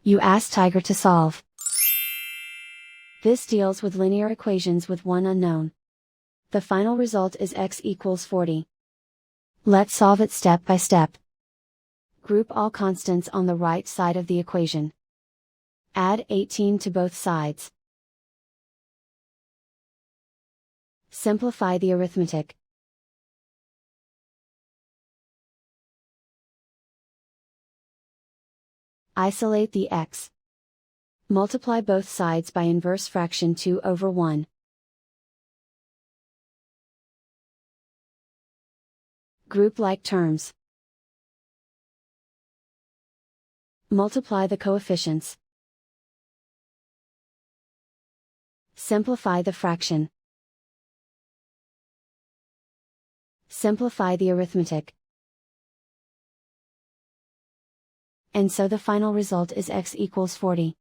You ask Tiger to solve. This deals with linear equations with one unknown. The final result is x equals 40. Let's solve it step by step. Group all constants on the right side of the equation. Add 18 to both sides. Simplify the arithmetic. Isolate the x. Multiply both sides by inverse fraction 2 over 1. Group like terms. Multiply the coefficients. Simplify the fraction. Simplify the arithmetic. And so the final result is x equals 40.